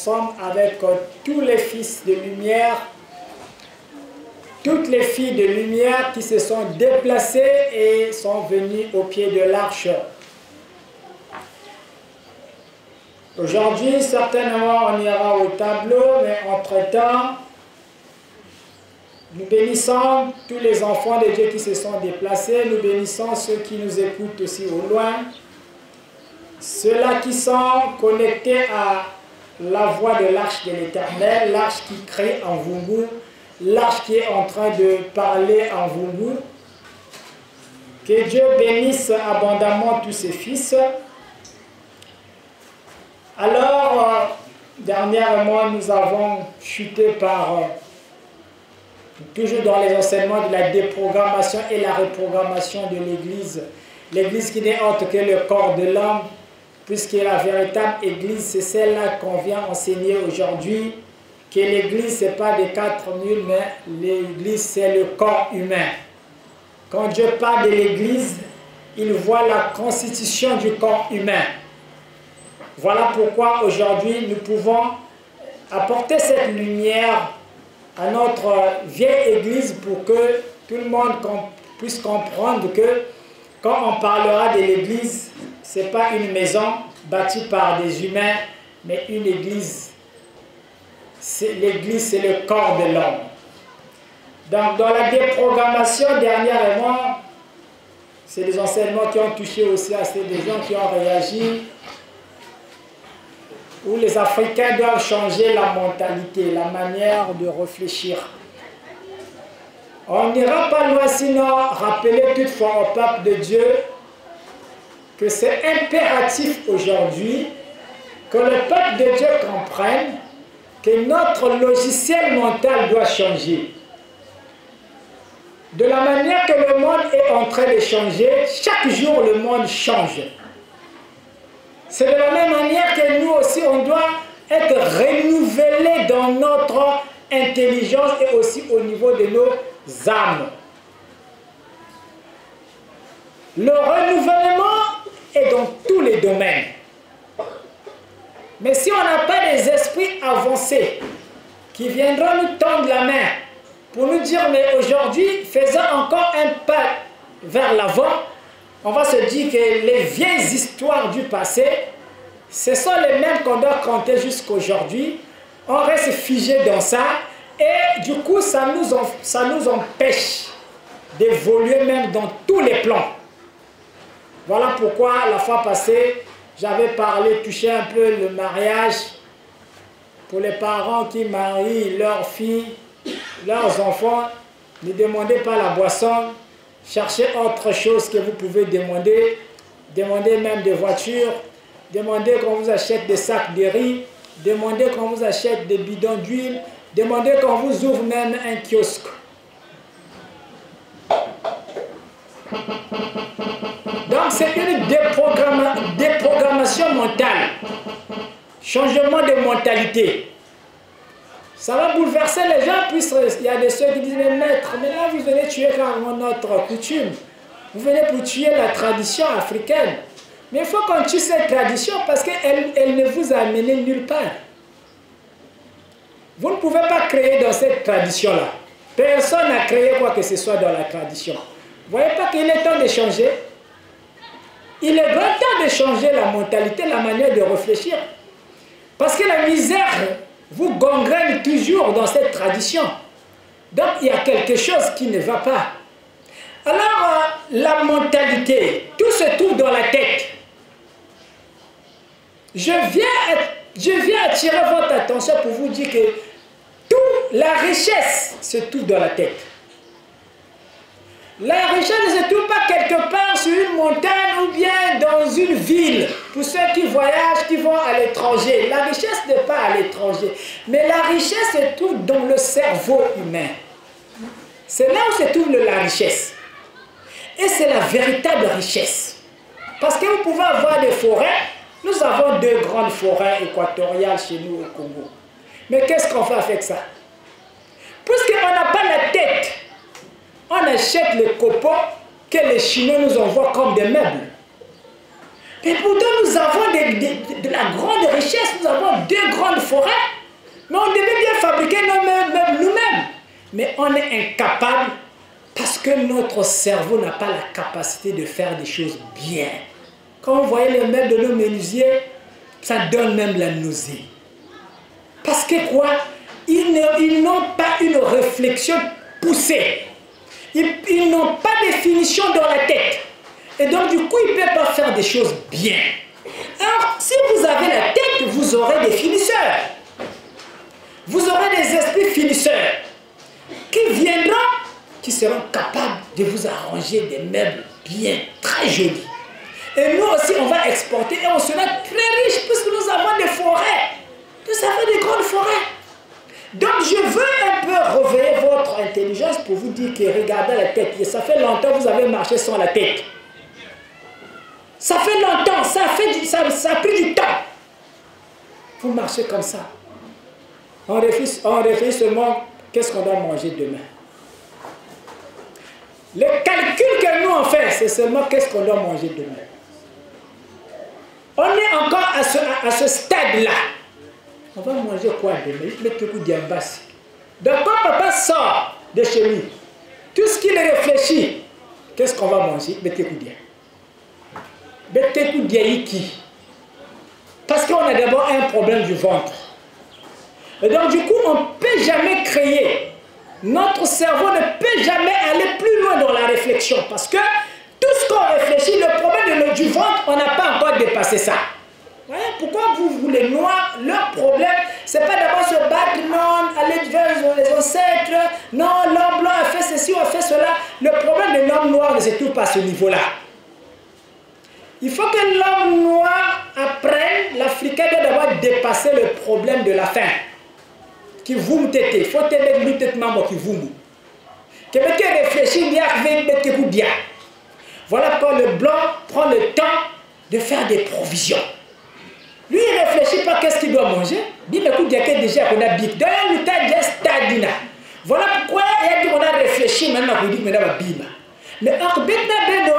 ensemble avec tous les fils de lumière, toutes les filles de lumière qui se sont déplacées et sont venues au pied de l'arche. Aujourd'hui, certainement, on ira au tableau, mais entre-temps, nous bénissons tous les enfants de Dieu qui se sont déplacés, nous bénissons ceux qui nous écoutent aussi au loin, ceux-là qui sont connectés à la voix de l'arche de l'Éternel, l'arche qui crie en Vungu, l'arche qui est en train de parler en Vungu. Que Dieu bénisse abondamment tous ses fils. Alors, dernièrement, nous avons chuté toujours dans les enseignements de la déprogrammation et la reprogrammation de l'Église. L'Église qui n'est autre que le corps de l'homme, puisque la véritable Église, c'est celle-là qu'on vient enseigner aujourd'hui, que l'Église, ce n'est pas des 4000, mais l'Église, c'est le corps humain. Quand Dieu parle de l'Église, il voit la constitution du corps humain. Voilà pourquoi aujourd'hui, nous pouvons apporter cette lumière à notre vieille Église pour que tout le monde puisse comprendre que quand on parlera de l'Église, ce n'est pas une maison bâtie par des humains, mais une Église. L'Église, c'est le corps de l'homme. Donc, dans la déprogrammation, dernièrement, c'est des enseignements qui ont touché aussi à des gens qui ont réagi, où les Africains doivent changer la mentalité, la manière de réfléchir. On n'ira pas loin sinon rappeler toutefois au peuple de Dieu que c'est impératif aujourd'hui que le peuple de Dieu comprenne que notre logiciel mental doit changer. De la manière que le monde est en train de changer, chaque jour le monde change. C'est de la même manière que nous aussi, on doit être renouvelés dans notre intelligence et aussi au niveau de nos âmes. Le renouvellement est dans tous les domaines. Mais si on n'a pas des esprits avancés qui viendront nous tendre la main pour nous dire, mais aujourd'hui, faisons encore un pas vers l'avant, on va se dire que les vieilles histoires du passé, ce sont les mêmes qu'on doit compter jusqu'aujourd'hui. On reste figé dans ça et du coup, ça nous empêche d'évoluer même dans tous les plans. Voilà pourquoi la fois passée, j'avais touché un peu le mariage pour les parents qui marient leurs filles, leurs enfants. Ne demandez pas la boisson, cherchez autre chose que vous pouvez demander. Demandez même des voitures, demandez qu'on vous achète des sacs de riz, demandez qu'on vous achète des bidons d'huile, demandez qu'on vous ouvre même un kiosque. Donc c'est une déprogrammation mentale, changement de mentalité. Ça va bouleverser les gens, puisqu'il y a des ceux qui disent, mais maître, mais là vous venez tuer carrément notre coutume. Vous venez pour tuer la tradition africaine. Mais il faut qu'on tue cette tradition parce qu'elle ne vous a amené nulle part. Vous ne pouvez pas créer dans cette tradition-là. Personne n'a créé quoi que ce soit dans la tradition. Vous ne voyez pas qu'il est temps de changer? Il est grand temps de changer la mentalité, la manière de réfléchir. Parce que la misère vous gangrène toujours dans cette tradition. Donc il y a quelque chose qui ne va pas. Alors la mentalité, tout se trouve dans la tête. Je viens attirer votre attention pour vous dire que toute la richesse se trouve dans la tête. La richesse ne se trouve pas quelque part sur une montagne ou bien dans une ville. Pour ceux qui voyagent, qui vont à l'étranger. La richesse n'est pas à l'étranger. Mais la richesse se trouve dans le cerveau humain. C'est là où se trouve la richesse. Et c'est la véritable richesse. Parce que vous pouvez avoir des forêts. Nous avons 2 grandes forêts équatoriales chez nous au Congo. Mais qu'est-ce qu'on fait avec ça? Puisqu'on n'a pas la tête, on achète les copeaux que les Chinois nous envoient comme des meubles. Mais pourtant, nous avons de la grande richesse, nous avons 2 grandes forêts. Mais on devait bien fabriquer nos meubles nous-mêmes. Mais on est incapable parce que notre cerveau n'a pas la capacité de faire des choses bien. Quand vous voyez les meubles de nos menuisiers, ça donne même la nausée. Parce que quoi? Ils n'ont pas une réflexion poussée. Ils n'ont pas de finition dans la tête. Et donc, du coup, ils ne peuvent pas faire des choses bien. Alors, si vous avez la tête, vous aurez des finisseurs. Vous aurez des esprits finisseurs qui viendront, qui seront capables de vous arranger des meubles bien, très jolis. Et nous aussi, on va exporter et on sera très riches puisque nous avons des forêts. Nous avons des grandes forêts. Donc, je veux un peu réveiller votre intelligence pour vous dire que regardez la tête. Et ça fait longtemps que vous avez marché sans la tête. Ça fait longtemps, ça a pris du temps. Vous marchez comme ça. On réfléchit seulement qu'est-ce qu'on doit manger demain. Le calcul que nous on fait, c'est seulement qu'est-ce qu'on doit manger demain. On est encore à ce stade-là. On va manger quoi demain? Il met tout coup d'ambassade. Donc quand papa sort de chez lui, tout ce qu'il réfléchit, qu'est-ce qu'on va manger? Mettez coup d'ambassade. Parce qu'on a d'abord un problème du ventre. Et donc du coup, on ne peut jamais créer. Notre cerveau ne peut jamais aller plus loin dans la réflexion. Parce que tout ce qu'on réfléchit, le problème du ventre, on n'a pas encore dépassé ça. Ouais, pourquoi vous les noirs, leur problème, c'est pas d'abord se battre, non, aller vers les ancêtres, non, l'homme blanc a fait ceci ou a fait cela. Le problème de l'homme noir ne se trouve pas à ce niveau-là. Il faut que l'homme noir apprenne, l'Africain doit d'abord dépasser le problème de la faim. Qui vous m'tete, il faut te mettre tête maman qui vous m'ou. Que mettez réfléchir, il y a bien. Voilà pourquoi le blanc prend le temps de faire des provisions. Lui, il ne réfléchit pas qu'est-ce qu'il doit manger. Il dit, mais écoute, il y a déjà qu'on a bip. D'ailleurs, le tas de stadina. Voilà pourquoi il a dit qu'on a réfléchi maintenant pour dire, mais là, bima. Mais en Beno,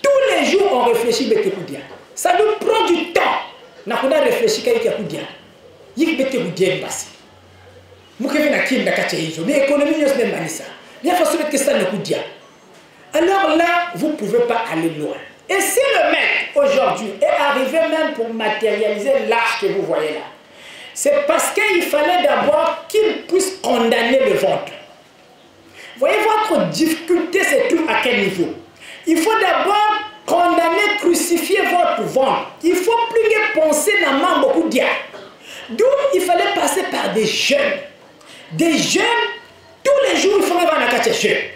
tous les jours, on réfléchit avec Koudia. Ça nous prend du temps. On a réfléchi avec Koudia. Il y a des Koudia basse. Mais l'économie ne se met pas ça. Il y a façon que ça ne Koudia. Alors là, vous ne pouvez pas aller loin. Et si le mec, aujourd'hui, est arrivé même pour matérialiser l'arche que vous voyez là, c'est parce qu'il fallait d'abord qu'il puisse condamner le ventre. Voyez, votre difficulté, c'est tout à quel niveau? Il faut d'abord condamner, crucifier votre ventre. Il faut plus que penser dans main beaucoup d'ia. D'où il fallait passer par des jeunes. Des jeunes, tous les jours, il faut avoir un catéchisme.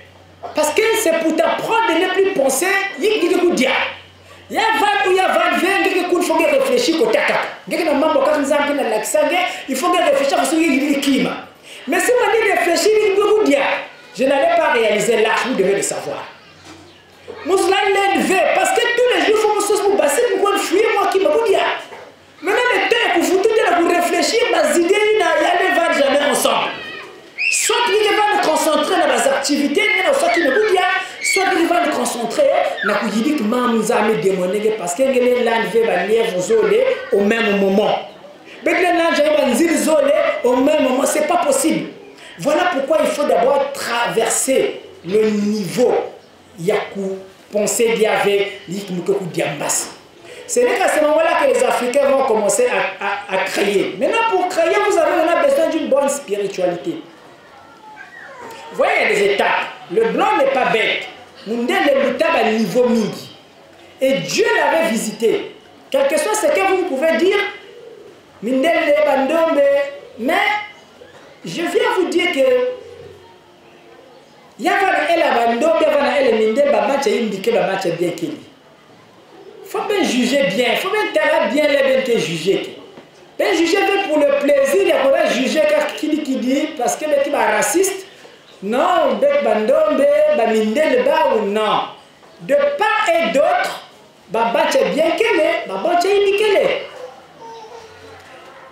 Parce que c'est pour t'apprendre de ne plus penser, il y a des coups d'ia. Il y a 20 ou il y a 20, il faut réfléchir côté à il faut réfléchir parce qu'il y a des climat. Mais si on dit réfléchir, il y a des coups d'ia. Je n'allais pas réaliser l'arche, vous devez le savoir. Mousseline l'élever, parce que tous les jours, il faut que vous passer pour fuir moi qui m'a dit. Maintenant, le temps pour vous tout pour réfléchir, les idées, il y a des jamais ensemble. Soit il va nous concentrer dans les activités, soit il nous dit, soit il va nous concentrer dans la couille que maman nous a mis démoné parce que les langues va lire vous au même moment. Mais les langues vont au même moment, c'est pas possible. Voilà pourquoi il faut d'abord traverser le niveau Yaku, penser d'y avait l'Ikmukoku Diambas. C'est à ce moment-là que les Africains vont commencer à créer. Maintenant, pour créer, on a besoin d'une bonne spiritualité. Vous voyez, il y a des étapes. Le blanc n'est pas bête. Nous sommes à niveau midi. Et Dieu l'avait visité. Quel que soit ce que vous pouvez dire, mais je viens vous dire que il faut bien juger bien, il faut bien les juger. Bien juger pour le plaisir, il faut bien juger qui dit parce que tu es raciste. Non, non. De part et d'autre,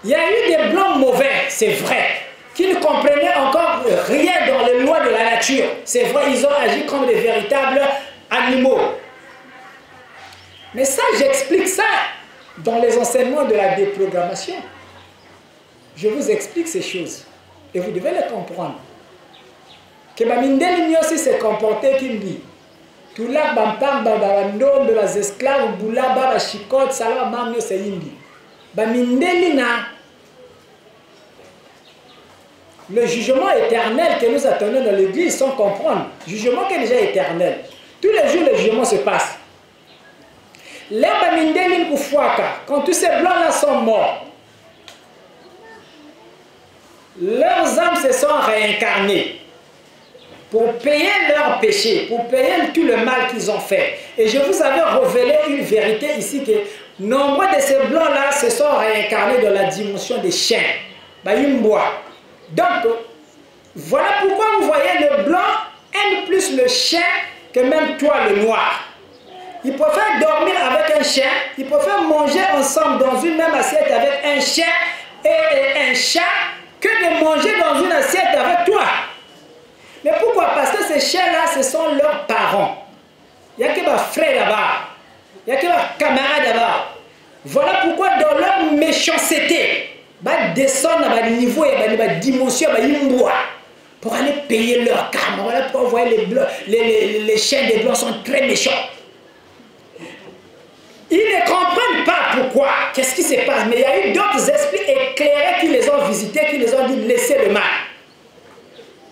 il y a eu des blancs mauvais, c'est vrai, qui ne comprenaient encore rien dans les lois de la nature. C'est vrai, ils ont agi comme des véritables animaux. Mais ça, j'explique ça dans les enseignements de la déprogrammation. Je vous explique ces choses. Et vous devez les comprendre. Que Bamindeli aussi s'est comporté qui me dit. Tout là, Bampam, Babando, les esclaves, Boulaba, Bachikot, Salah, Mamio, c'est Indi. Bamindeli na. Le jugement éternel que nous attendons dans l'église sans comprendre. Jugement qui est déjà éternel. Tous les jours, le jugement se passe. Les Bamindeli Koufouaka, quand tous ces blancs-là sont morts, leurs âmes se sont réincarnées pour payer leurs péchés, pour payer tout le mal qu'ils ont fait. Et je vous avais révélé une vérité ici que nombre de ces blancs-là se sont réincarnés dans la dimension des chiens. Donc, voilà pourquoi vous voyez le blanc aime plus le chien que même toi le noir. Ils préfèrent dormir avec un chien, ils préfèrent manger ensemble dans une même assiette avec un chien et un chat que de manger dans une assiette avec toi. Mais pourquoi? Parce que ces chiens-là, ce sont leurs parents. Il n'y a que leurs frères là-bas. Il n'y a que leurs camarades là-bas. Voilà pourquoi dans leur méchanceté, ils descendent à un niveau et à une dimension, pour aller payer leur karma. Voilà pourquoi vous voyez les chiens des blancs sont très méchants. Ils ne comprennent pas pourquoi, qu'est-ce qui se passe. Mais il y a eu d'autres esprits éclairés qui les ont visités, qui les ont dit laissez le mal.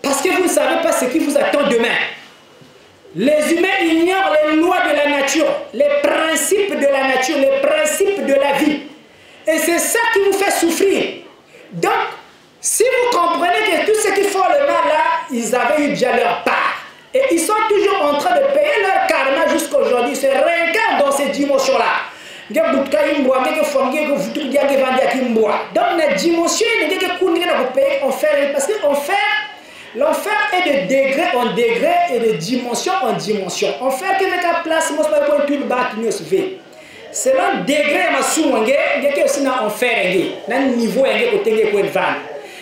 Parce que vous ne savez pas ce qui vous attend demain. Les humains ignorent les lois de la nature, les principes de la nature, les principes de la vie. Et c'est ça qui vous fait souffrir. Donc, si vous comprenez que tous ceux qui font le mal là, ils avaient eu déjà leur part. Et ils sont toujours en train de payer leur karma jusqu'à aujourd'hui. Ils se réincarnent dans ces dimensions-là. Donc, la dimension, parce que l'enfer est de degré en degré et de dimension en dimension. Enfer qui est la place, moi, je ne peux pas tout le monde. C'est un degré,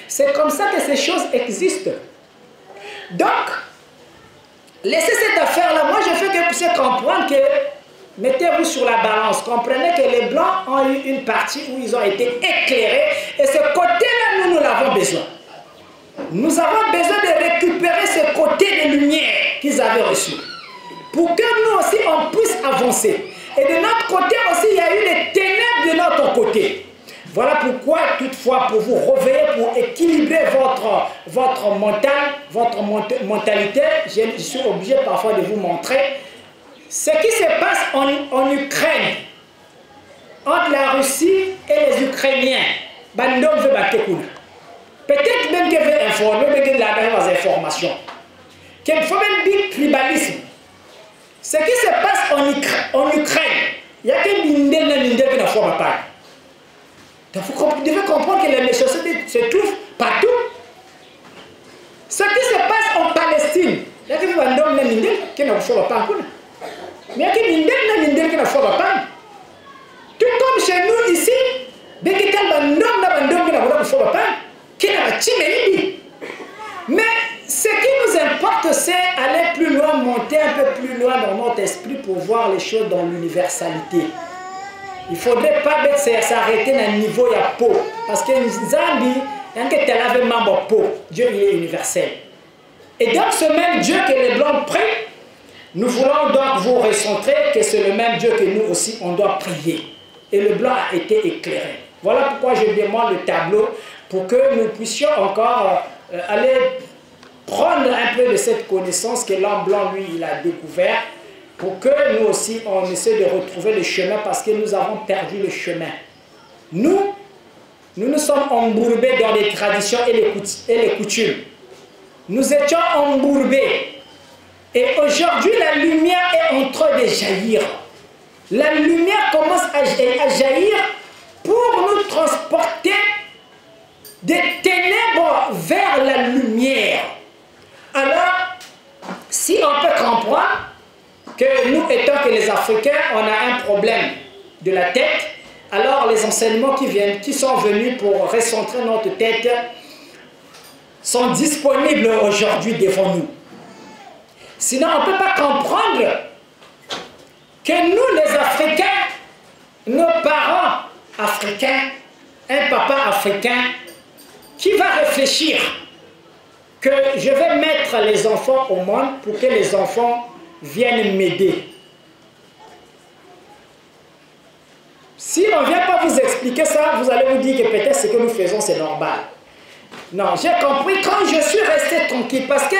c'est comme ça que ces choses existent. Donc, laissez cette affaire-là. Moi, je fais que vous puissiez comprendre que, mettez-vous sur la balance. Comprenez que les Blancs ont eu une partie où ils ont été éclairés. Et ce côté-là, nous l'avons besoin. Nous avons besoin de récupérer ce côté de lumière qu'ils avaient reçu. Pour que nous aussi, on puisse avancer. Et de notre côté aussi, il y a eu les ténèbres de notre côté. Voilà pourquoi, toutefois, pour vous réveiller, pour équilibrer votre mental, votre mentalité, je suis obligé parfois de vous montrer ce qui se passe en Ukraine, entre la Russie et les Ukrainiens. Peut-être même qu'il veut informer, mais qu'il a des informations. Qu'il faut même dire tribalisme. Ce qui se passe en Ukraine, il y a que Mindel qui n'a pas. Donc vous devez comprendre que la méchanceté se trouve partout. Ce qui se passe en Palestine, il y a que Mindel qui n'a pas. Mais il y a que Mindel qui n'a pas. Tout comme chez nous ici, dès qu'il y a un homme qui n'a pas. Mais ce qui nous importe, c'est aller plus loin, monter un peu plus loin dans notre esprit pour voir les choses dans l'universalité. Il ne faudrait pas s'arrêter dans le niveau de la peau. Parce que Nzambi, Dieu il est universel. Et donc ce même Dieu que les Blancs prient, nous voulons donc vous recentrer que c'est le même Dieu que nous aussi on doit prier. Et le Blanc a été éclairé. Voilà pourquoi je demande le tableau, pour que nous puissions encore aller prendre un peu de cette connaissance que l'homme blanc, lui, il a découvert, pour que nous aussi, on essaie de retrouver le chemin, parce que nous avons perdu le chemin. Nous sommes embourbés dans les traditions et les coutumes. Nous étions embourbés. Et aujourd'hui, la lumière est en train de jaillir. La lumière commence à jaillir pour nous transporter des ténèbres vers la lumière. Alors, si on peut comprendre que nous, étant que les Africains, on a un problème de la tête, alors les enseignements qui sont venus pour recentrer notre tête sont disponibles aujourd'hui devant nous. Sinon, on ne peut pas comprendre que nous les Africains, nos parents africains, un papa africain qui va réfléchir que je vais mettre les enfants au monde pour que les enfants viennent m'aider. Si on ne vient pas vous expliquer ça, vous allez vous dire que peut-être ce que nous faisons c'est normal. Non, j'ai compris quand je suis resté tranquille parce que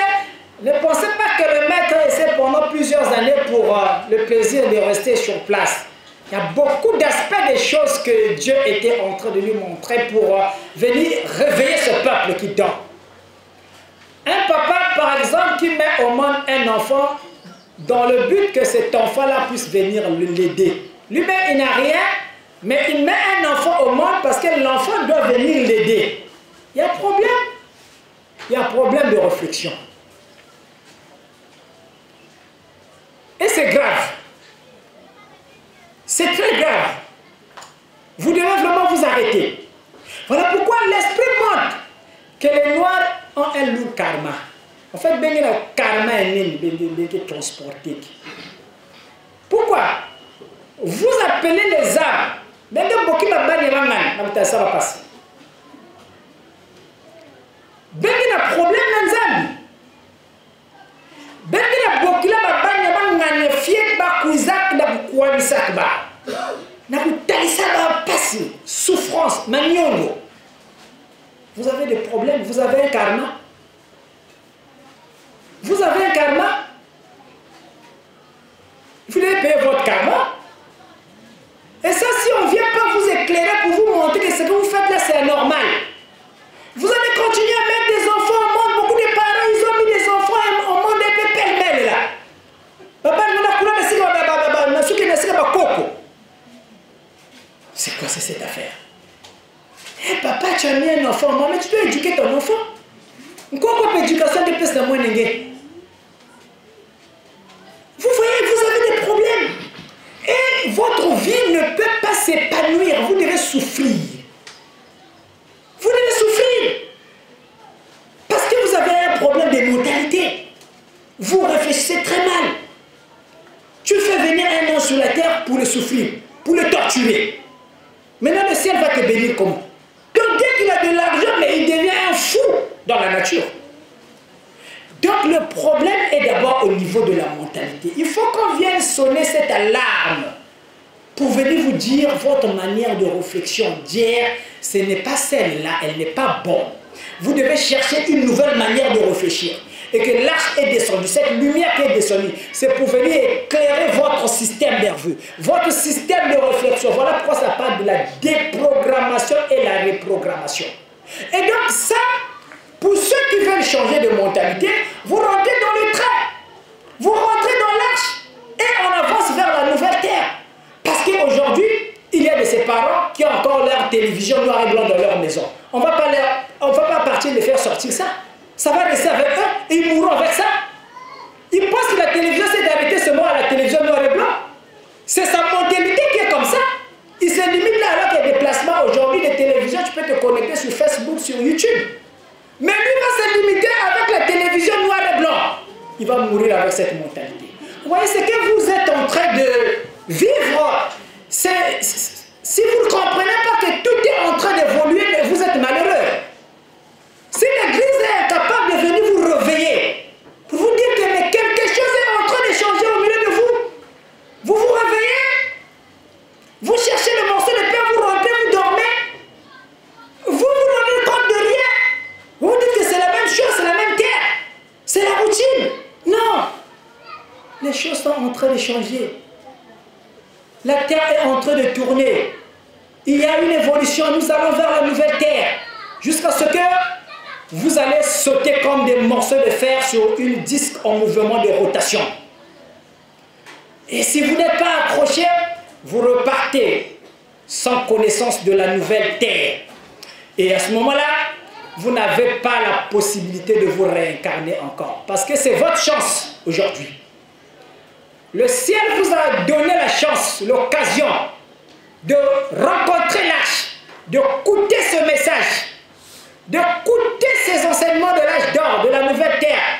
ne pensez pas que le maître essaie pendant plusieurs années pour le plaisir de rester sur place. Il y a beaucoup d'aspects des choses que Dieu était en train de lui montrer pour venir réveiller ce peuple qui dort. Un papa, par exemple, qui met au monde un enfant dans le but que cet enfant-là puisse venir l'aider. Lui-même, il n'a rien, mais il met un enfant au monde parce que l'enfant doit venir l'aider. Il y a un problème. Il y a un problème de réflexion. Et c'est grave. C'est très grave. Vous devez vraiment vous arrêter. Voilà pourquoi l'esprit montre que les Noirs ont un lourd karma. En fait, le karma est transporté. Pourquoi? Vous appelez les armes. Mais de beaucoup de ça va passer. Ben il y a un problème dans les ben il y a beaucoup de souffrance, vous avez des problèmes, vous avez un karma. Vous avez un karma. Vous devez payer votre karma. Et ça, si on ne vient pas vous éclairer pour vous montrer que ce que vous faites là, c'est anormal. Vous allez continuer à mettre des enfants au monde. Beaucoup de parents, ils ont mis des enfants au monde et puis pêle-mêle là. C'est quoi cette affaire? Hey, papa, tu as mis un enfant au monde, mais tu dois éduquer ton enfant. Pourquoi pas éducation de plus de moins n'engagé? Vous voyez, vous avez des problèmes. Et votre vie ne peut pas s'épanouir. Vous devez souffrir. Vous devez souffrir. Parce que vous avez un problème de mortalité. Vous réfléchissez très mal. Tu fais venir un homme sur la terre pour le souffrir, pour le torturer. Maintenant, le ciel va te bénir comment? Donc, dès qu'il a de l'argent, mais il devient un fou dans la nature. Donc, le problème est d'abord au niveau de la mentalité. Il faut qu'on vienne sonner cette alarme pour venir vous dire votre manière de réflexion d'hier, ce n'est pas celle-là, elle n'est pas bonne. Vous devez chercher une nouvelle manière de réfléchir. Et que l'arche est descendue, cette lumière qui est descendue, c'est pour venir éclairer votre système nerveux, votre système de réflexion. Voilà pourquoi ça parle de la déprogrammation et la reprogrammation. Et donc ça, pour ceux qui veulent changer de mentalité, vous rentrez dans le train, vous rentrez dans l'arche et on avance vers la nouvelle terre. Parce qu'aujourd'hui, il y a de ces parents qui ont encore leur télévision noir et blanc dans leur maison. On ne va pas partir les faire sortir ça. Ça va rester avec eux et ils mourront avec ça. Ils pensent que la télévision s'est arrêtée seulement à la télévision noir et blanc. C'est sa mentalité qui est comme ça. Il se limite là alors qu'il y a des placements aujourd'hui de télévision, tu peux te connecter sur Facebook, sur YouTube. Mais lui va se limiter avec la télévision noir et blanc. Il va mourir avec cette mentalité. Vous voyez ce que vous êtes en train de vivre. Si vous ne comprenez pas que tout est en train d'évoluer, vous êtes malheureux. Si l'Église est incapable de venir vous réveiller, pour vous dire que mais quelque chose est en train de changer au milieu de vous, vous vous réveillez, vous cherchez le morceau de pain, vous rentrez, vous dormez, vous vous rendez compte de rien, vous vous dites que c'est la même chose, c'est la même terre, c'est la routine. Non, les choses sont en train de changer. La terre est en train de tourner. Il y a une évolution, nous allons vers la nouvelle terre, jusqu'à ce que vous allez sauter comme des morceaux de fer sur une disque en mouvement de rotation. Et si vous n'êtes pas accroché, vous repartez sans connaissance de la nouvelle terre. Et à ce moment-là, vous n'avez pas la possibilité de vous réincarner encore. Parce que c'est votre chance aujourd'hui. Le ciel vous a donné la chance, l'occasion de rencontrer l'arche, de écouter ce message, d'écouter ces enseignements de l'âge d'or, de la nouvelle terre,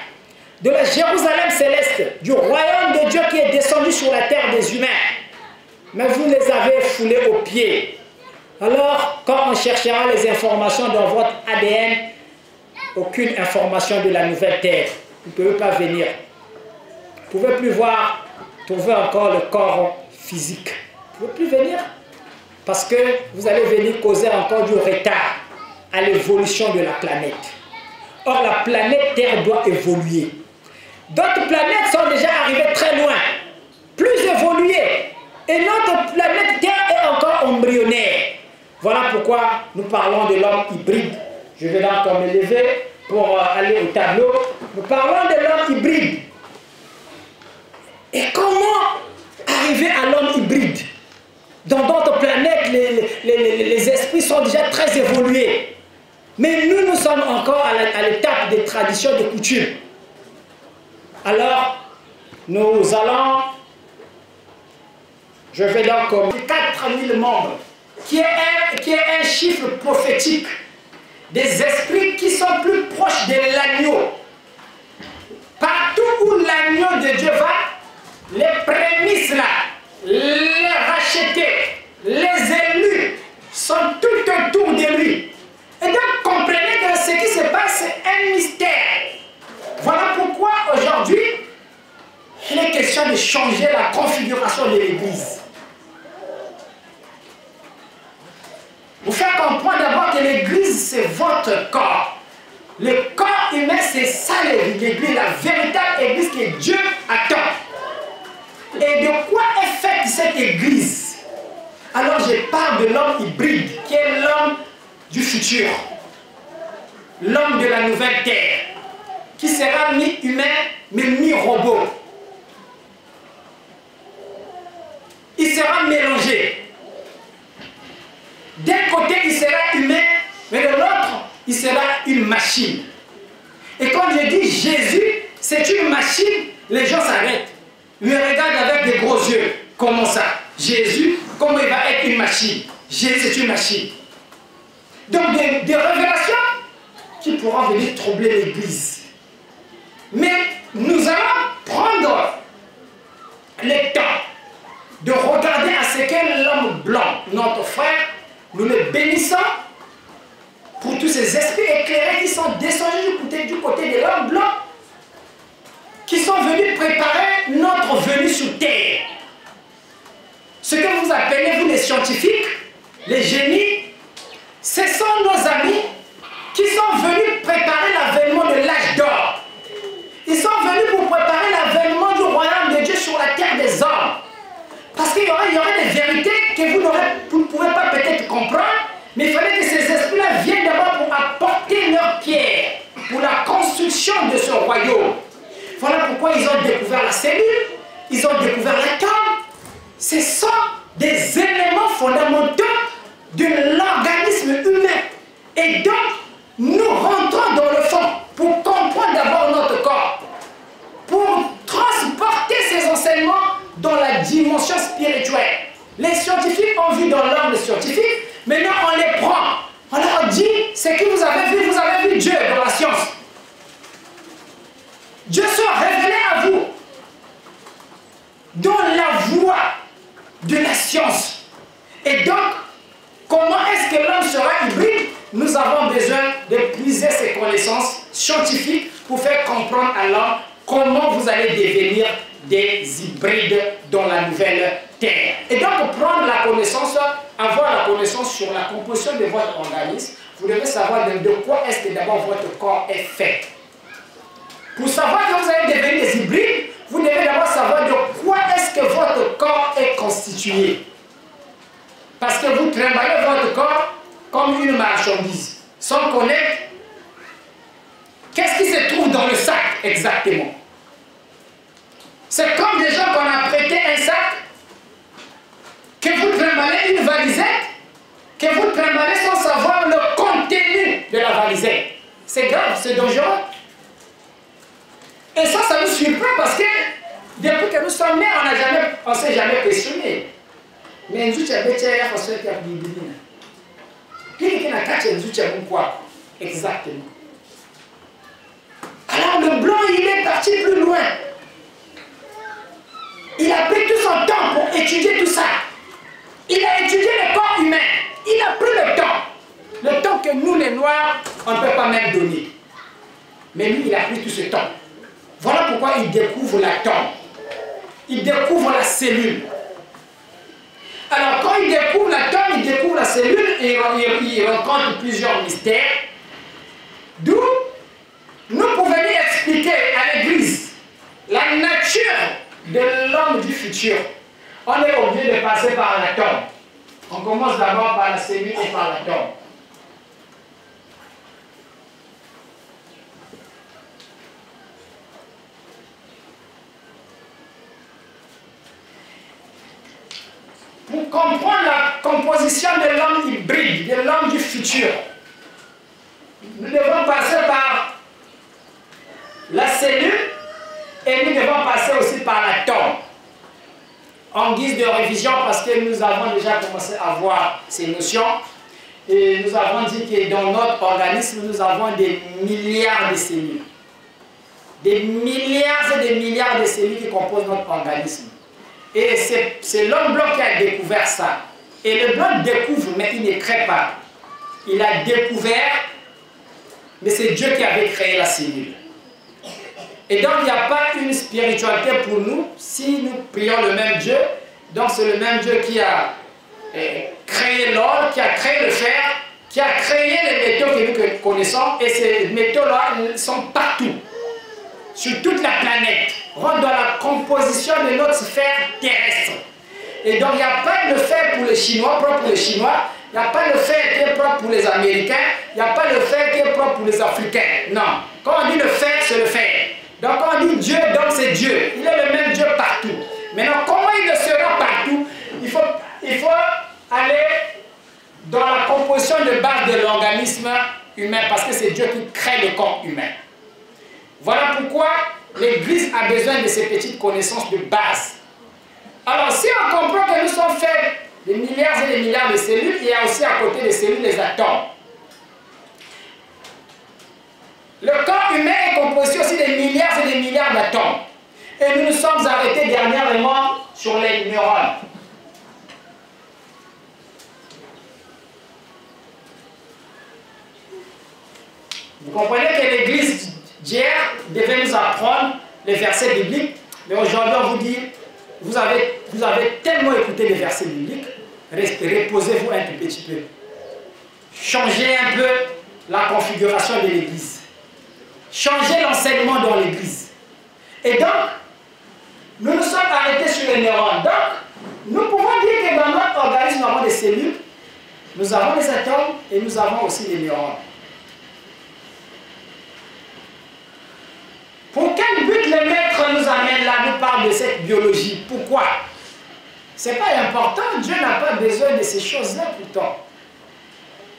de la Jérusalem céleste, du royaume de Dieu qui est descendu sur la terre des humains, mais vous les avez foulés aux pieds. Alors, quand on cherchera les informations dans votre ADN, aucune information de la nouvelle terre. Vous ne pouvez pas venir. Vous ne pouvez plus voir, trouver encore le corps physique. Vous ne pouvez plus venir. Parce que vous allez venir causer encore du retard à l'évolution de la planète. Or, la planète Terre doit évoluer. D'autres planètes sont déjà arrivées très loin, plus évoluées. Et notre planète Terre est encore embryonnaire. Voilà pourquoi nous parlons de l'homme hybride. Je vais encore me lever pour aller au tableau. Nous parlons de l'homme hybride. Et comment arriver à l'homme hybride? Dans d'autres planètes, les esprits sont déjà très évolués. Mais nous, nous sommes encore à l'étape des traditions, des coutumes. Alors, nous allons, je vais donc comme 4000 membres, qui est un chiffre prophétique des esprits qui sont plus proches de l'agneau. Partout où l'agneau de Dieu va, les prémices là, les rachetés, les élus sont tout autour de lui. Et donc comprenez que ce qui se passe c'est un mystère. Voilà pourquoi aujourd'hui, il est question de changer la configuration de l'Église. Vous faites comprendre d'abord que l'Église c'est votre corps. Le corps humain c'est ça l'Église, la véritable Église que Dieu attend. Et de quoi est faite cette Église? Alors je parle de l'homme hybride, qui est l'homme du futur. L'homme de la nouvelle terre, qui sera mi-humain, mais mi-robot. Il sera mélangé. D'un côté, il sera humain, mais de l'autre, il sera une machine. Et quand je dis Jésus, c'est une machine, les gens s'arrêtent. Ils me regardent avec des gros yeux. Comment ça? Jésus, comment il va être une machine? Jésus, c'est une machine. Donc, des révélations qui pourront venir troubler l'Église. Mais nous allons prendre le temps de regarder à ce qu'est l'homme blanc, notre frère, nous le bénissons pour tous ces esprits éclairés qui sont descendus du côté de l'homme blanc, qui sont venus préparer notre venue sur terre. Ce que vous appelez, vous les scientifiques, les génies, ce sont nos amis qui sont venus préparer l'avènement de l'âge d'or. Ils sont venus pour préparer l'avènement du royaume de Dieu sur la terre des hommes. Parce qu'il y aurait des vérités que vous ne pouvez pas peut-être comprendre, mais il fallait que ces esprits-là viennent d'abord pour apporter leur pierre pour la construction de ce royaume. Voilà pourquoi ils ont découvert la cellule, ils ont découvert l'atome. Ce sont des éléments fondamentaux de l'organisme humain. Et donc, nous rentrons dans le fond pour comprendre d'abord notre corps, pour transporter ces enseignements dans la dimension spirituelle. Les scientifiques ont vu dans l'ordre scientifique, maintenant on les prend. On leur dit, ce que vous avez vu Dieu dans la science. Dieu sera révélé à vous dans la voie de la science. Et donc, comment est-ce que l'homme sera hybride? Nous avons besoin de puiser ces connaissances scientifiques pour faire comprendre à l'homme comment vous allez devenir des hybrides dans la nouvelle terre. Et donc, prendre la connaissance, avoir la connaissance sur la composition de votre organisme, vous devez savoir de quoi est-ce que d'abord votre corps est fait. Pour savoir que vous allez devenir des hybrides, vous devez d'abord savoir de quoi est-ce que votre corps est constitué. Parce que vous trimballez votre corps comme une marchandise, sans connaître qu'est-ce qui se trouve dans le sac exactement. C'est comme des gens qu'on a prêté un sac, que vous trimballez une valisette, que vous trimballez sans savoir le contenu de la valisette. C'est grave, c'est dangereux. Et ça nous surprend parce que depuis que nous sommes nés, on ne s'est jamais questionné. Mais nous avons été exactement. Alors le blanc, il est parti plus loin. Il a pris tout son temps pour étudier tout ça. Il a étudié le corps humain. Il a pris le temps. Le temps que nous, les Noirs, on ne peut pas même donner. Mais lui, il a pris tout ce temps. Voilà pourquoi il découvre l'atome. Il découvre la cellule. Alors, quand il découvre l'atome, il découvre la cellule et il rencontre plusieurs mystères. D'où nous pouvons lui expliquer à l'Église la nature de l'homme du futur. On est obligé de passer par l'atome. On commence d'abord par la cellule et par l'atome. Pour comprendre la composition de l'homme hybride, de l'homme du futur, nous devons passer par la cellule et nous devons passer aussi par l'atome. En guise de révision, parce que nous avons déjà commencé à voir ces notions, et nous avons dit que dans notre organisme, nous avons des milliards de cellules. Des milliards et des milliards de cellules qui composent notre organisme. Et c'est l'homme blanc qui a découvert ça. Et le blanc découvre, mais il ne crée pas. Il a découvert, mais c'est Dieu qui avait créé la cellule. Et donc il n'y a pas une spiritualité pour nous si nous prions le même Dieu. Donc c'est le même Dieu qui a créé l'or, qui a créé le fer, qui a créé les métaux que nous connaissons. Et ces métaux-là sont partout, sur toute la planète, rentrent dans la composition de notre sphère terrestre. Et donc il n'y a pas de fer pour les Chinois, propre pour les Chinois. Il n'y a pas de fer qui est propre pour les Américains. Il n'y a pas de fer qui est propre pour les Africains. Non. Quand on dit le fer, c'est le fer. Donc quand on dit Dieu, donc c'est Dieu. Il est le même Dieu partout. Maintenant, comment il le sera partout? Il faut aller dans la composition de base de l'organisme humain, parce que c'est Dieu qui crée le corps humain. Voilà pourquoi l'Église a besoin de ces petites connaissances de base. Alors, si on comprend que nous sommes faits de milliards et des milliards de cellules, il y a aussi à côté des cellules les atomes. Le corps humain est composé aussi de milliards et des milliards d'atomes. Et nous nous sommes arrêtés dernièrement sur les neurones. Vous comprenez que l'Église d'hier devait nous apprendre les versets bibliques, mais aujourd'hui on vous dit, vous avez tellement écouté les versets bibliques, reposez-vous un tout petit peu. Changez un peu la configuration de l'Église. Changez l'enseignement dans l'Église. Et donc, nous nous sommes arrêtés sur les neurones. Donc, nous pouvons dire que dans notre organisme, nous avons des cellules, nous avons des atomes et nous avons aussi des neurones. Pour quel but le maître nous amène là, nous parle de cette biologie? Pourquoi? Ce n'est pas important, Dieu n'a pas besoin de ces choses-là pourtant.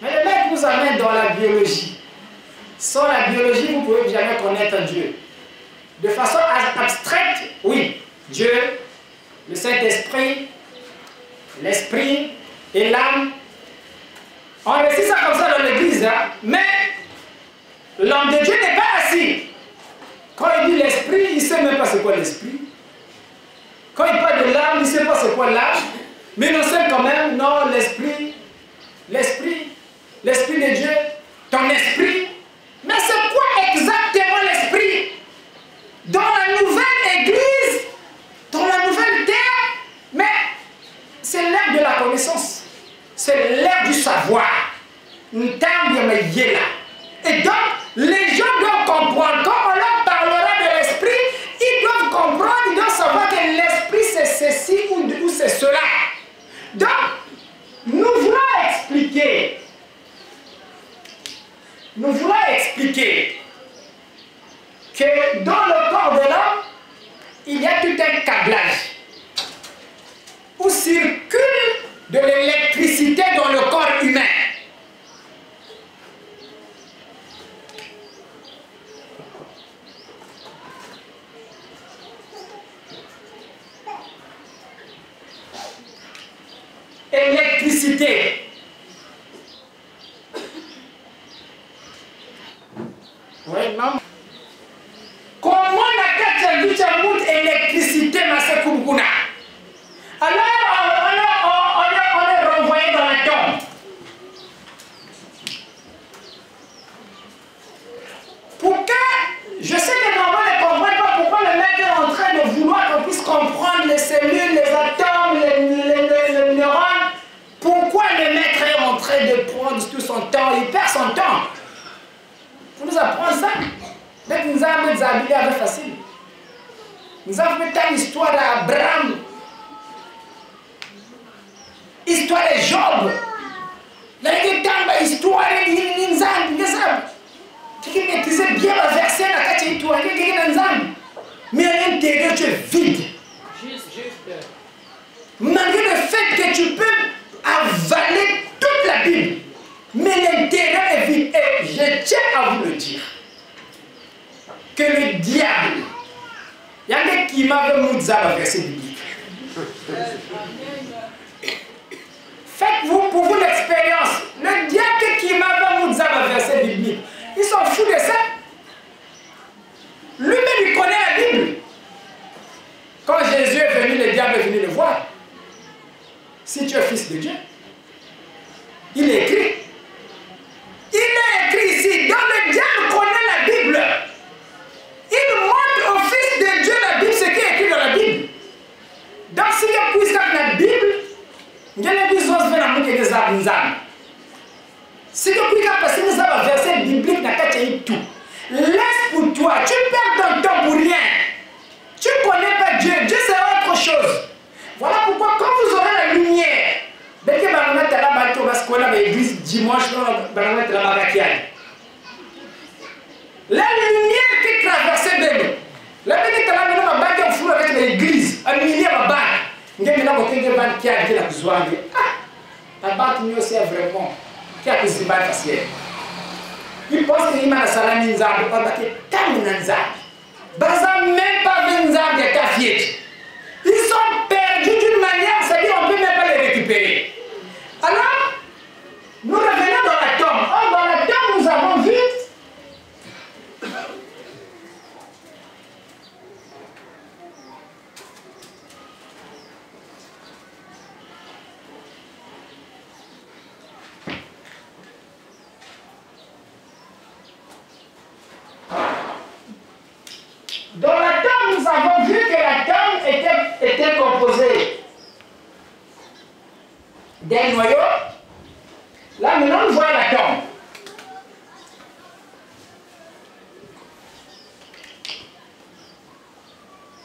Mais le maître nous amène dans la biologie. Sans la biologie, vous ne pouvez jamais connaître Dieu. De façon abstraite, oui, Dieu, le Saint-Esprit, l'Esprit et l'âme. On récite ça comme ça dans l'église, hein? Mais l'homme de Dieu n'est pas assis. Quand il dit l'Esprit, il ne sait même pas c'est quoi l'Esprit. Quand il parle de l'âme, il ne sait pas c'est quoi l'âme. Mais il sait quand même, non, l'Esprit de Dieu, ton esprit. Mais c'est quoi exactement l'Esprit? Dans la nouvelle église, dans la nouvelle terre, mais c'est l'ère de la connaissance. C'est l'ère du savoir. Et donc, les gens doivent comprendre. Quand on leur parlera de l'esprit, ils doivent comprendre, ils doivent savoir que l'esprit c'est ceci ou c'est cela. Donc, nous voulons expliquer que dans le corps de l'homme, il y a tout un câblage où circule de l'électricité dans le corps humain. Électricité. Oui, non. Comment la électricité, Masekoubuna? Nzambe Zabili avait facile. Nous avons fait une histoire d'Abraham. Histoire de Job. La histoire de Nzambe. Qui maîtrisait bien le verset dans la histoire de Nzambe. Mais à l'intérieur, tu es vide. Malgré le fait que tu peux avaler toute la Bible, mais l'intérieur est vide. Et je tiens à vous le dire, que le diable, il y a des qui m'avaient montré le verset biblique. Faites-vous pour vous l'expérience. Le diable qui m'avait montré le verset biblique, ils sont fous de ça. Lui-même, il connaît la Bible. Quand Jésus est venu, le diable est venu le voir. Si tu es fils de Dieu, il est écrit. Il est écrit ici. Donc le diable connaît la Bible. Il montre au fils de Dieu la Bible, ce qui est écrit dans la Bible. Donc si tu puisses dans la Bible, il y a des choses qui sont dans la si tu puisses passer dans un verset biblique, tout. Laisse pour toi. Tu perds ton temps pour rien. Tu ne connais pas Dieu. Dieu c'est autre chose. Voilà pourquoi quand vous aurez la lumière, dès que vous mettez la bateau, parce qu'on a l'église dimanche, vous mettez la bagakiane. La lumière qui traverse de nous. La petite la maison va battre au flou avec l'église. La lumière va battre. Vous avez maintenant côté de battre qui a dit la besoin de la battre mieux c'est vraiment qui a besoin de battre. Il pense qu'il m'a salami nzambe parce que tant nzambe. Baza même pas nzambe de kafiet. Ils sont perdus d'une manière, c'est-à-dire on ne peut même pas les récupérer. Alors, nous revenons dans la tombe. Or, dans la tombe, nous avons vu dans la tombe, nous avons vu que la tombe était composée d'un noyau. Là, maintenant, nous voyons la tombe.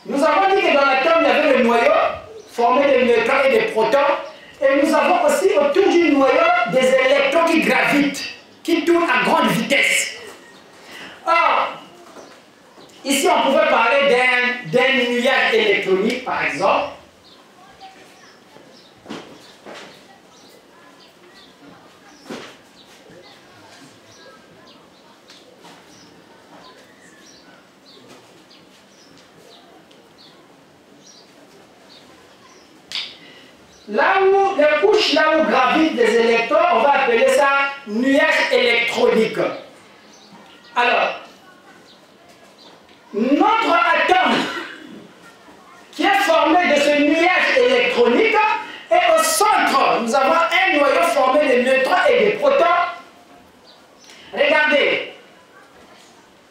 Nous avons dit que dans la tombe, il y avait le noyau formé de neutrons et de protons. Et nous avons aussi autour du noyau des électrons qui gravitent, qui tournent à grande vitesse. Or, ici, on pouvait parler d'un nuage électronique, par exemple. Là où les couches, là où gravitent les électrons, on va appeler ça nuage électronique. Alors, notre atome qui est formé de ce nuage électronique et au centre, nous avons un noyau formé de neutrons et de protons. Regardez,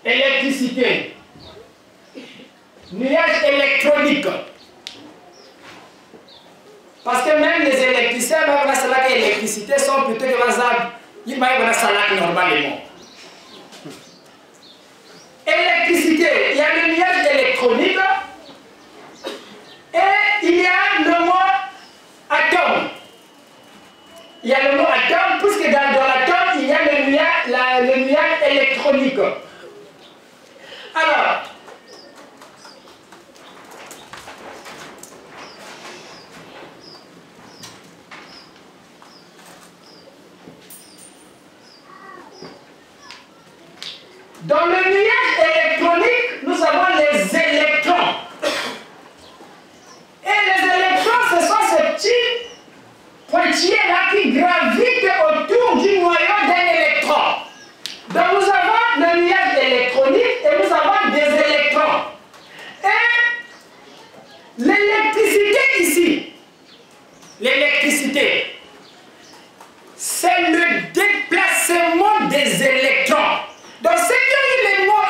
électricité, nuage électronique. Parce que même les électriciens, même la l'électricité sont plutôt que ils vont normalement. Électricité, il y a le nuage électronique et il y a le mot atome. Il y a le mot atome, puisque dans l'atome, il y a le nuage électronique. Alors, dans le nuage électronique, nous avons les électrons. Et les électrons, ce sont ces petits pointillés-là qui gravitent autour du noyau d'un électron. Donc nous avons le nuage électronique et nous avons des électrons. Et l'électricité ici, l'électricité, c'est le déplacement des électrons. Donc, c'est que le mot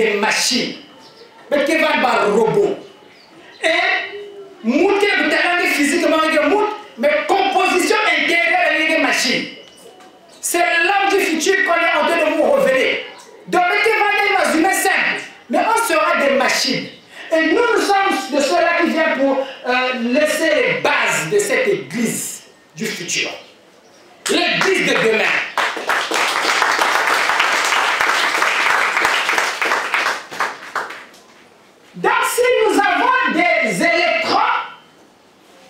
des machines. Mais qui va un robot. Et, monter le talent physiquement, mais composition intérieure des machines. C'est l'homme du futur qu'on est en train de vous révéler. Donc, il va humains simples, mais on sera des machines. Et nous sommes de ceux-là qui viennent pour laisser les bases de cette église du futur. L'église de demain. Donc, si nous avons des électrons,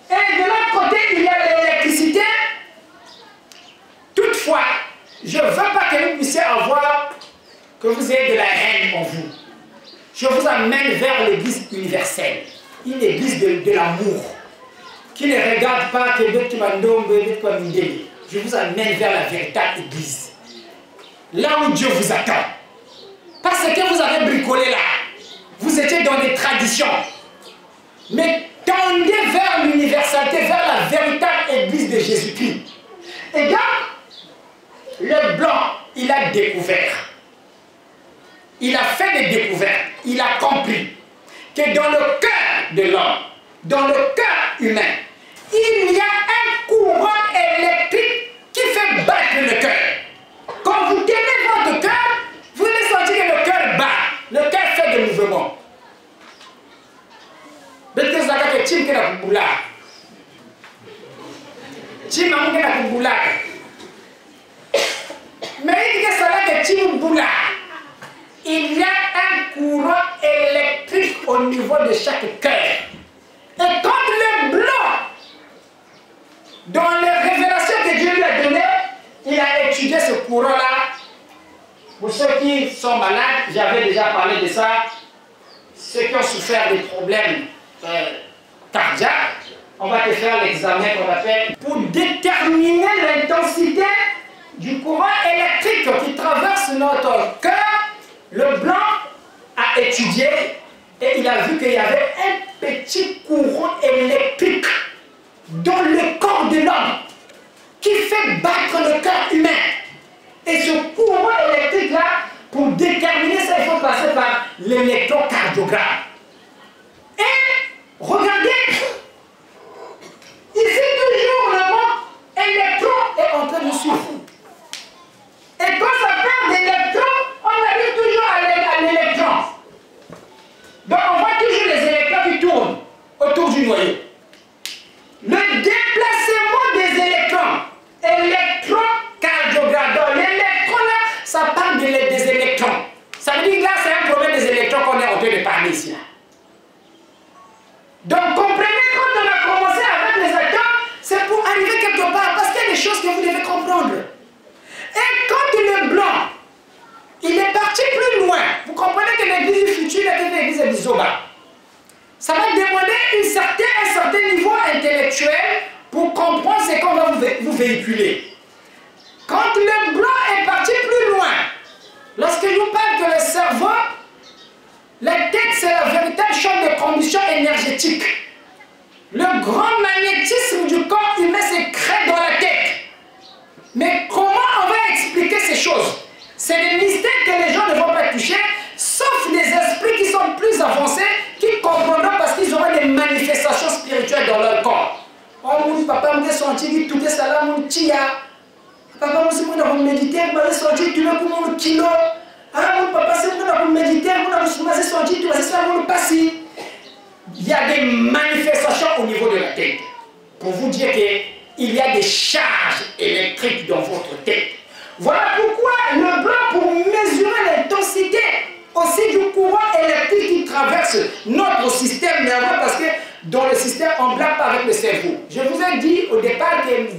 et de l'autre côté, il y a l'électricité, toutefois, je ne veux pas que vous puissiez avoir, que vous ayez de la haine en vous. Je vous amène vers l'église universelle, une église de l'amour, qui ne regarde pas que d'autres mandombe, d'autres mideli. Je vous amène vers la véritable église, là où Dieu vous attend. Parce que vous avez bricolé là, vous étiez dans des traditions. Mais tendez vers l'universalité, vers la véritable église de Jésus-Christ. Et donc, le blanc, il a découvert. Il a fait des découvertes. Il a compris que dans le cœur de l'homme, dans le cœur humain, il y a un courant électrique qui fait battre le cœur. Quand vous tenez votre cœur, vous allez sentir que le cœur bat. Le cœur fait des mouvements. Mais qu'est-ce que tu as fait? Il y a un courant électrique au niveau de chaque cœur. Et quand le blanc, dans les révélations que Dieu lui a données, il a étudié ce courant-là. Pour ceux qui sont malades, j'avais déjà parlé de ça. Ceux qui ont souffert des problèmes cardiaques, on va te faire l'examen qu'on appelle pour déterminer l'intensité du courant électrique qui traverse notre cœur. Le blanc a étudié et il a vu qu'il y avait un petit courant électrique dans le corps de l'homme qui fait battre le cœur humain. Et ce courant électrique-là, pour déterminer ça, il faut passer par l'électrocardiogramme. Et regardez, ici toujours le mot électron est en train de souffler. Et quand ça perd d'électrons, on arrive toujours à l'électron. Donc on voit toujours les électrons qui tournent autour du noyau. Le déplacement des électrons, électrocardiogramme. Donc l'électron là, ça parle des électrons. Ça veut dire que là, c'est un problème des électrons qu'on est en train de parler ici. Là. Donc comprenez, quand on a commencé avec les atomes, c'est pour arriver quelque part, parce qu'il y a des choses que vous devez comprendre. Et quand le blanc, il est parti plus loin, vous comprenez que l'église du futur est l'église de Zoba. Ça va demander un certain niveau intellectuel pour comprendre ce qu'on va vous véhiculer. Quand le blanc est parti plus loin, lorsque je vous parle que le cerveau, la tête c'est la véritable chambre de combustion énergétique. Le grand magnétisme du corps humain se crée dans la tête. Mais comment on va expliquer ces choses? C'est des mystères que les gens ne vont pas toucher, sauf les esprits qui sont plus avancés, qui comprendront parce qu'ils auront des manifestations spirituelles dans leur corps. Oh mon papa me dit senti tout ça là mon tia. Papa me dit moi méditer, me senti tout le monde kilo. Ah mon papa c'est moi méditer, moi me senti tout ça mon passé. Il y a des manifestations au niveau de la tête. Pour vous dire qu'il y a des charges électriques dans votre tête. Voilà pourquoi le blanc, pour mesurer l'intensité aussi du courant électrique qui traverse notre système nerveux, parce que dans le système, on ne blague pas avec le cerveau. Je vous ai dit au départ que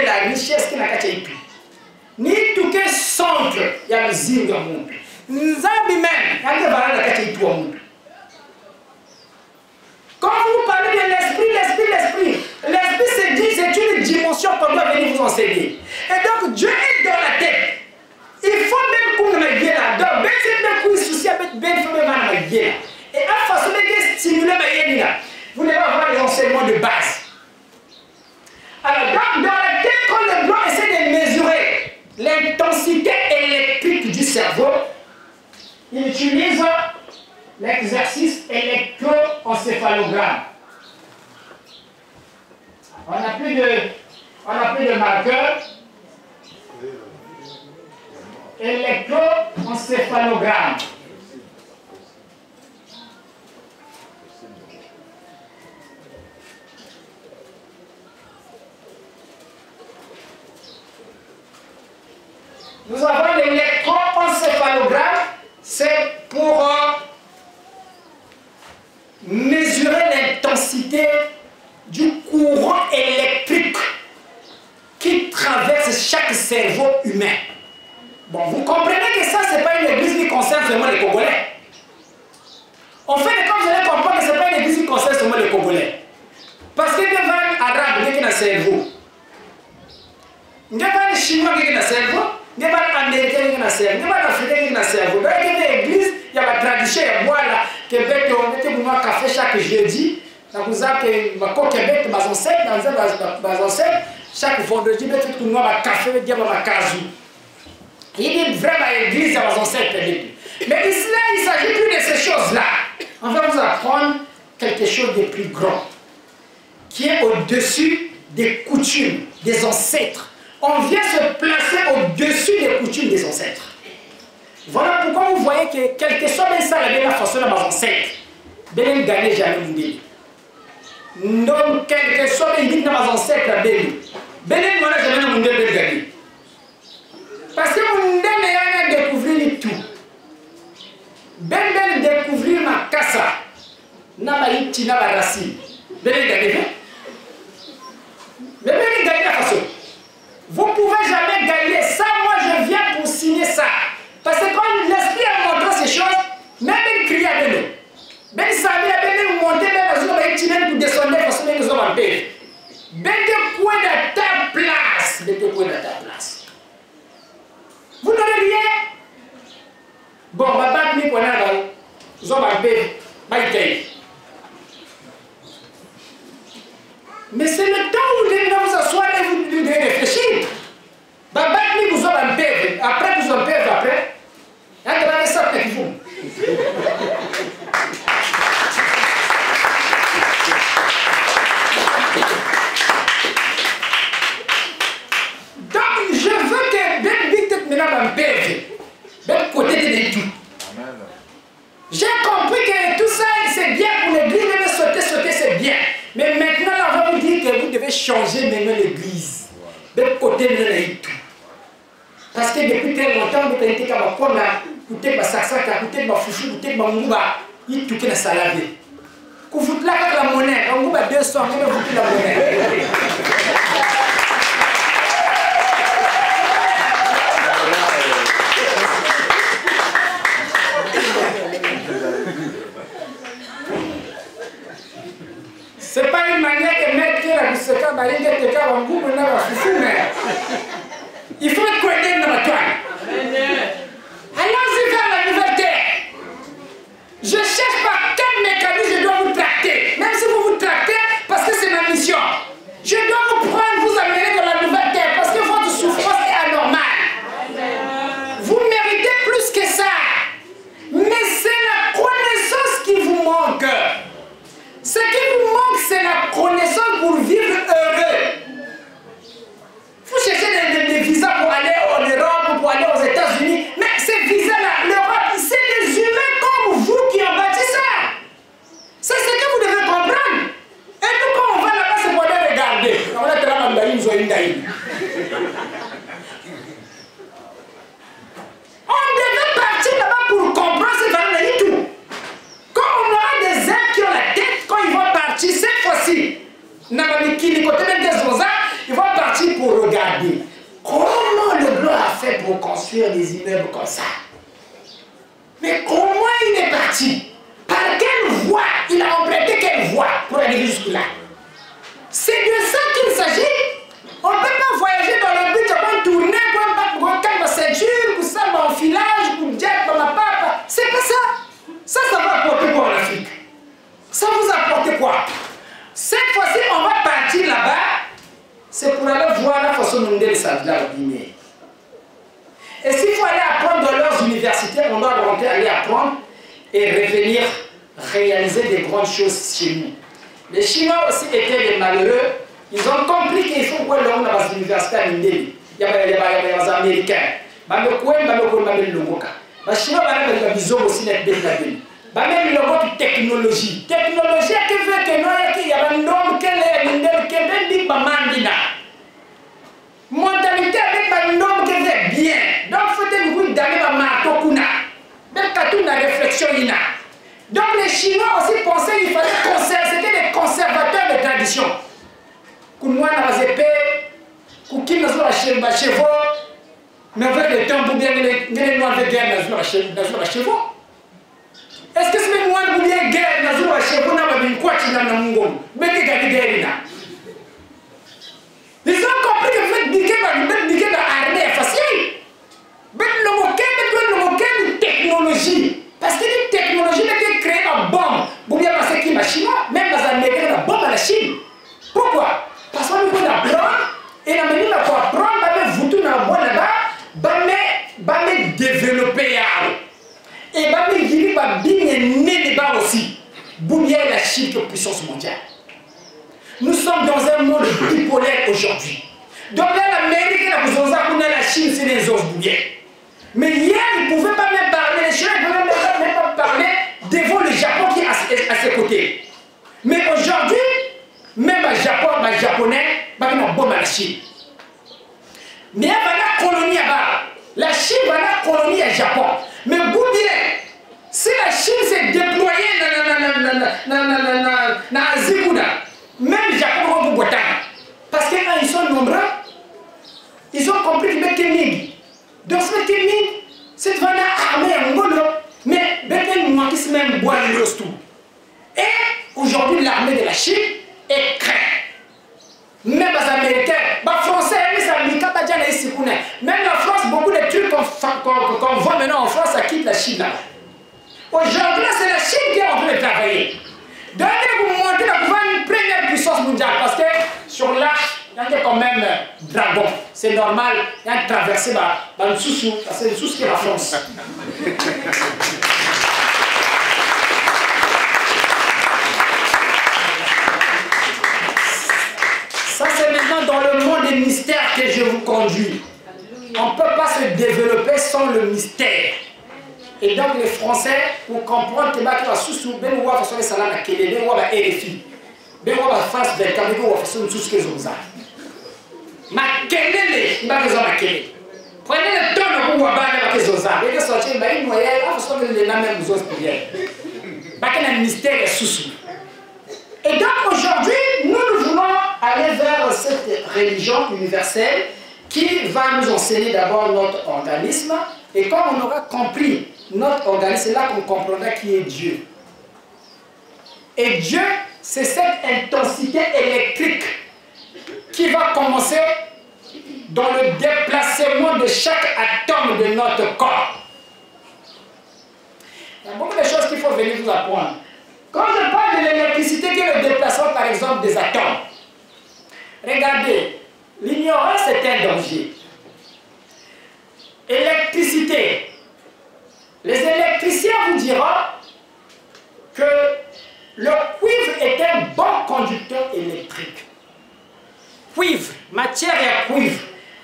la richesse qui n'a qu'à être ni tout que centre, il y a le zing dans le monde. Nous avons même, il y a le monde. Quand vous parlez de l'esprit se dit, c'est une dimension qu'on doit venir vous enseigner. Et donc, Dieu est dans la tête. Il faut même qu'on me guette là. Donc, même si même qu'on soucie avec ben, il faut même me guette là. Et à façon de stimuler ma guette là, vous devez avoir les enseignements de base. Alors, donc, dans la tête, quand le blanc essaie de mesurer l'intensité électrique du cerveau, il utilise l'exercice électroencéphalogramme. On n'a plus de marqueur. Électroencéphalogramme. Nous avons l'électroencéphalogramme, c'est pour mesurer l'intensité du courant électrique qui traverse chaque cerveau humain. Bon, vous comprenez que ça, ce n'est pas une église qui concerne seulement les Congolais. En fait, comme vous allez comprendre que ce n'est pas une église qui concerne seulement les Congolais. Parce que les gens arabes qui ont un cerveau, les gens chinois qui ont un cerveau, les gens américains qui ont un cerveau, les gens africains qui ont un cerveau. Dans une église, il y a la tradition, il y a Québec, on met un café chaque jeudi. Donc, vous avez au Québec, mes ancêtres, chaque vendredi, vous avez un café, vous avez un casou. Il est vraiment l'église, il y a mes ancêtres. Mais ici, là, il ne s'agit plus de ces choses-là. On va vous apprendre quelque chose de plus grand, qui est au-dessus des coutumes des ancêtres. On vient se placer au-dessus des coutumes des ancêtres. Voilà pourquoi vous voyez que, quel que soit ça, la façon de mes ancêtres, ben ne gagne jamais l'idée. Non, quel que soit les mes ancêtres, ben ne gagne jamais l'idée. Parce que mon a découvrir tout. Ben découvrir ma casa, n'a pas eu tina la racine. Ben gagner. Mais ben gagner la façon. Vous pouvez jamais gagner ça. Moi je viens pour signer ça. Parce que quand l'esprit a montré ces choses, même il crie à nous. Ben Samy a bien monté, ben tina pour descendre parce que nous avons payé. Ben de quoi de ta place, ben de quoi de ta place. Vous n'avez rien. Bon, ma bague n'est pas là. Vous avez mais c'est le temps où vous devez vous asseoir et vous devez réfléchir. Ma bague n'est pas là. Après, vous en perdez après. Regardez ça avec vous. Donc, je veux que Ben vite maintenant me perde. Ben côté de tout. J'ai compris que tout ça c'est bien pour l'église, même sauter c'est bien. Mais maintenant on va vous dire que vous devez changer maintenant l'église. Ben côté de tout. Parce que depuis très longtemps, vous avez été comme un côté de Saksa, côté de Fouchou, côté de Mouba, il tout qui est salavé. Quand vous faites la monnaie, on vous a 200, vous faites la monnaie. C'est pas une manière de mettre la biscuit dans les gars de Kabangou, mais là, il faut être cohérent dans la toile. Allons-y vers la nouvelle terre. Je cherche par quel mécanisme je dois vous tracter. Même si vous vous tractez, parce que c'est ma mission. Je dois vous prendre, vous amener dans la nouvelle terre, parce que votre souffrance est anormale. Vous méritez plus que ça. Mais c'est la connaissance qui vous manque. Ce qui vous manque, c'est la connaissance pour vivre heureux. Vous cherchez des visas pour aller en Europe, pour aller aux États-Unis. Mais ces visas-là, l'Europe, c'est des humains comme vous qui ont bâti ça. C'est ce que vous devez comprendre. Et nous, quand on va là-bas, c'est pour aller regarder. On va être là, on devait partir là-bas pour comprendre ce que c'est tout. Quand on aura des êtres qui ont la tête, quand ils vont partir cette fois-ci, ils vont partir pour regarder comment le blanc a fait pour construire des immeubles comme ça. Mais comment il est parti? Par quelle voie? Il a emprunté quelle voie pour arriver jusque-là? C'est de ça qu'il s'agit. On ne peut pas voyager dans le but de tourner, pour calmer ma ceinture, pour ça, mon filage, pour dire dans ma papa. C'est pas ça. Ça va apporter quoi en Afrique? Ça vous apporte quoi? Cette fois-ci, on va partir là-bas. C'est pour aller voir la façon dont les salles la Guinée. Et s'il faut aller apprendre dans leurs universités, on doit aller apprendre apprendre et revenir réaliser des grandes choses chez nous. Les Chinois aussi étaient des malheureux. Ils ont compris qu'il faut que l'on a dans l'université à Mindeli. Il y a des Américains. Les Chinois ont aussi des technologie. Technologie qui veut que nous ayons un homme qui est mentalité avec un homme qui veut bien. Donc, il faut que nous ayons une réflexion. Donc, les Chinois aussi pensaient qu'il fallait conserver, c'était des conservateurs de tradition. Nous avons des épées, nous avons des chevaux, mais avec le temps, nous avons des chevaux. Est-ce que c'est moi qui ai guerre dans le chevaux n'a pas une quantité dans le monde? Mais qui a guerre? Ils ont compris que vous dites que l'armée est facile. Mais le technologie. Parce que la technologie n'a pas créé une bombe. Vous voyez ce qui est chinois, même dans l'Amérique, la bombe à la Chine. Pourquoi? Parce qu'on veut apprendre, et la manière pour apprendre, vous tout dans la boîte là-bas, vous développer. Et bien, il y a des débats aussi. Boulier la Chine comme puissance mondiale. Nous sommes dans un monde bipolaire aujourd'hui. Donc là, l'Amérique et la Chine, c'est les autres bouliers. Mais hier, ils ne pouvaient pas même parler. Les Chinois ne pouvaient même pas parler devant le Japon qui est à ses côtés. Mais aujourd'hui, même le Japon, les Japonais, ils ont une bombe à la Chine. Mais il y a une colonie là-bas. La Chine va la colonie au Japon. Mais Boulier, si la Chine s'est déployée dans l'Asie, même le Japon va vous botter. Parce qu'ils sont nombreux, ils ont compris que c'est Kéming. Donc ce Kéming, c'est vraiment armée en Mono, mais c'est moi qui se même boit le tout. Et aujourd'hui, l'armée de la Chine est crainte. Même les Américains, les Français, les Américains, même la France, beaucoup de trucs qu'on voit maintenant en France, ça quitte la Chine. Aujourd'hui, c'est la Chine qui est en train de travailler. Donc, vous montrez une première puissance mondiale, parce que sur l'arche, il y a quand même dragon. C'est normal, il y a une traversée dans le sous-sous, parce que c'est le sous qui est la France. Ça, c'est maintenant dans le monde des mystères que je vous conduis. On ne peut pas se développer sans le mystère. Et donc les Français, pour comprendre que la sous-sous, ben ou façon les salades à Kélé, ben ou à RFI, ben ou à face de Cameroun ou à façon de tout ce qu'ils ont ça. Ma Kélé, il va raison à Kélé. Prenez le temps de vous avoir avec les autres. Et que sortir, ben il moyen, à façon de les mêmes aux autres prières. Parce que le mystère est sous-sous. Et donc aujourd'hui, nous voulons aller vers cette religion universelle qui va nous enseigner d'abord notre organisme. Et quand on aura compris notre organisme, c'est là qu'on comprendra qui est Dieu. Et Dieu, c'est cette intensité électrique qui va commencer dans le déplacement de chaque atome de notre corps. Il y a beaucoup de choses qu'il faut venir vous apprendre. Quand je parle de l'électricité qui est le déplacement, par exemple, des atomes, regardez, l'ignorance est un danger. Électricité. Les électriciens vous diront que le cuivre est un bon conducteur électrique. Cuivre, matière et cuivre,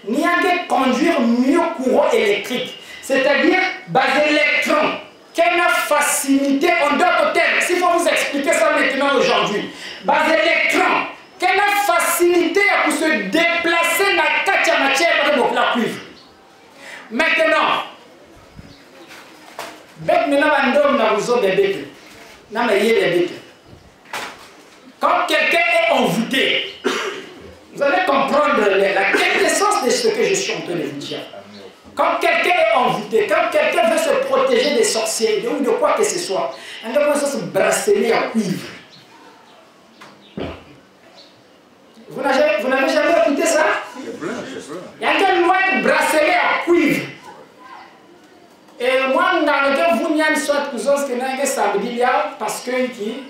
n'y a de conduire mieux courant électrique, c'est-à-dire bas électron. Quelle facilité en d'autres termes, s'il faut vous expliquer ça maintenant aujourd'hui. Bas électron, quelle facilité pour se déplacer dans la matière avec la cuivre. Maintenant, quand quelqu'un est envoûté, vous allez comprendre la quintessence de ce que je suis en train de vous dire. Quand quelqu'un est envoûté, quand quelqu'un veut se protéger des sorciers ou de quoi que ce soit, on doit se bracelet à cuivre. Vous n'avez jamais écouté ça? Il y a un loin de bracelet à cuivre. Et moi, dans le cas, vous n'y avez soit que vous avez samedi là, parce que qui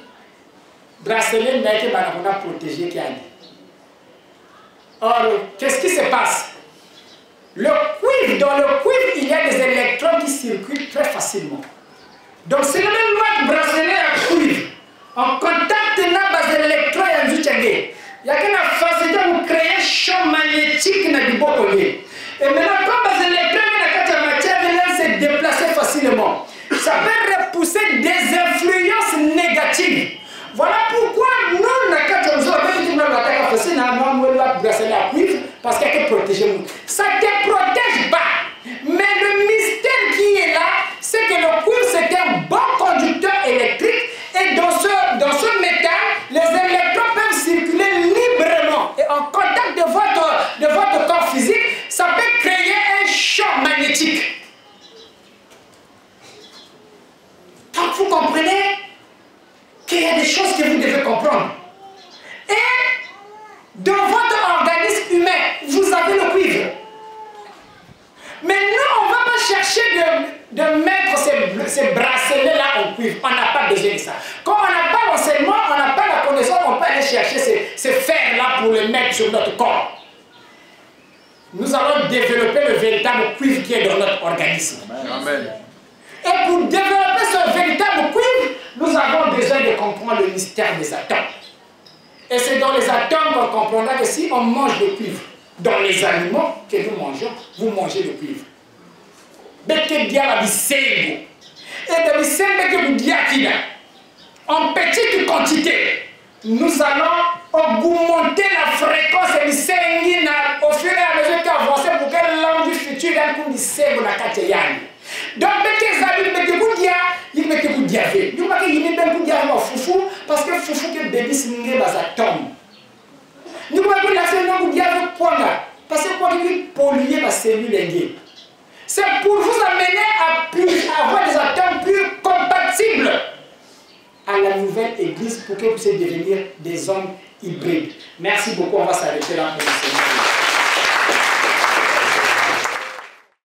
bracelet n'est pas protégé qui a dit. Or, qu'est-ce qui se passe? Le cuivre, dans le cuivre, il y a des électrons qui circulent très facilement. Donc c'est la même loi de bracelet à cuivre. En contact na base électro et en zuchangé. Il y a qu'une facilité pour créer un champ magnétique dans du bocolé. Et maintenant, comme base électro et la matière vient se déplacer facilement, ça peut repousser des influences négatives. Voilà pourquoi nous, parce qu'elle te protège. Ça ne te protège pas. Mais le mystère qui est là, c'est que le cuivre, c'est un bon conducteur électrique. Et dans ce métal, les électrons peuvent circuler librement. Et en contact de votre corps physique, ça peut créer un champ magnétique. Donc vous comprenez qu'il y a des choses que vous devez comprendre. Et dans votre organisme humain, vous avez le cuivre. Mais nous, on ne va pas chercher de mettre ces bracelets-là en cuivre. On n'a pas besoin de ça. Quand on n'a pas l'enseignement, on n'a pas la connaissance, on peut aller chercher ces fers-là pour les mettre sur notre corps. Nous allons développer le véritable cuivre qui est dans notre organisme. Amen. Et pour développer ce véritable cuivre, nous avons besoin de comprendre le mystère des atomes. Et c'est dans les atomes qu'on comprendra que si on mange le cuivre, dans les aliments que nous mangeons, vous mangez le cuivre. En petite quantité, nous allons augmenter la fréquence du sanguine au fur et à mesure qu'avancer pour que l'homme du futur ait un coup de sangue dans la catégorie. Donc, les amis, il mettez vous diable. Vous voyez, il met un coup de diable foufou parce que foufou que bébé s'est mis dans sa tombe. Nous voyons la cellule vous diable quoi là? Parce que quoi qu'il pollue ma cellule est. C'est pour vous amener à avoir des atomes plus compatibles à la nouvelle église pour que vous puissiez devenir des hommes hybrides. Merci beaucoup, on va s'arrêter là pour le Seigneur.